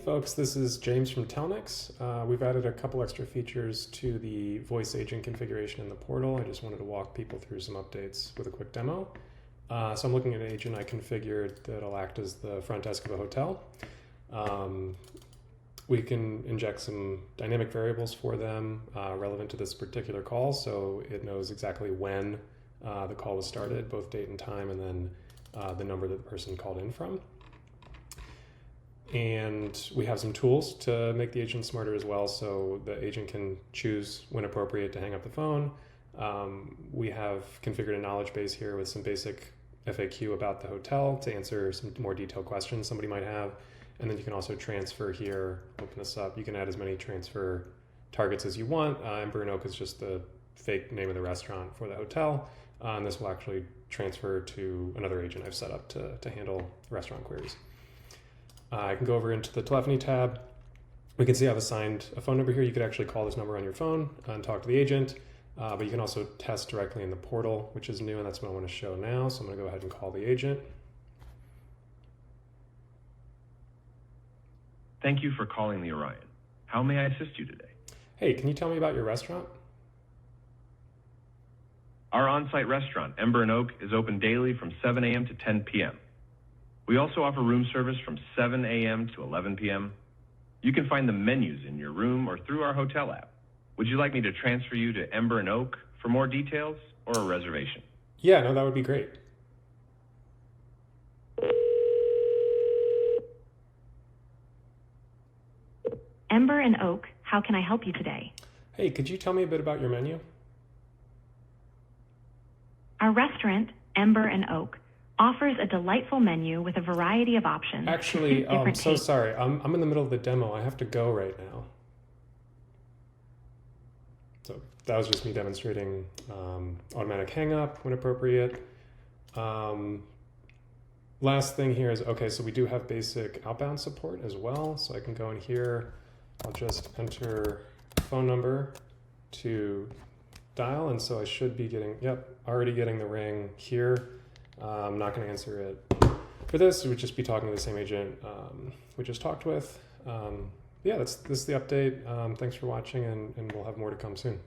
folks, this is James from Telnyx. We've added a couple extra features to the voice agent configuration in the portal. I just wanted to walk people through some updates with a quick demo. So I'm looking at an agent I configured that'll act as the front desk of a hotel. We can inject some dynamic variables for them relevant to this particular call, so it knows exactly when the call was started, both date and time, and then the number that the person called in from. And we have some tools to make the agent smarter as well, so the agent can choose when appropriate to hang up the phone. We have configured a knowledge base here with some basic FAQ about the hotel to answer some more detailed questions somebody might have. And then you can also transfer here, open this up. You can add as many transfer targets as you want. Ember and Oak is just the fake name of the restaurant for the hotel. And this will actually transfer to another agent I've set up to handle restaurant queries. I can go over into the telephony tab. We can see I've assigned a phone number here. You could actually call this number on your phone and talk to the agent, but you can also test directly in the portal, which is new, and that's what I want to show now. So I'm going to go ahead and call the agent. Thank you for calling the Orion. How may I assist you today? Hey, can you tell me about your restaurant? Our on-site restaurant, Ember and Oak, is open daily from 7 a.m. to 10 p.m. We also offer room service from 7 a.m. to 11 p.m. You can find the menus in your room or through our hotel app. Would you like me to transfer you to Ember and Oak for more details or a reservation? Yeah, no, that would be great. Ember and Oak, how can I help you today? Hey, could you tell me a bit about your menu? Our restaurant, Ember and Oak, offers a delightful menu with a variety of options. Actually, I'm so sorry. I'm in the middle of the demo. I have to go right now. So that was just me demonstrating automatic hang up when appropriate. Last thing here is, okay, so we do have basic outbound support as well. So I can go in here. I'll just enter a phone number to dial. And so I should be getting, already getting the ring here. I'm not going to answer it for this. We would just be talking to the same agent we just talked with. Yeah, this is the update. Thanks for watching, and we'll have more to come soon.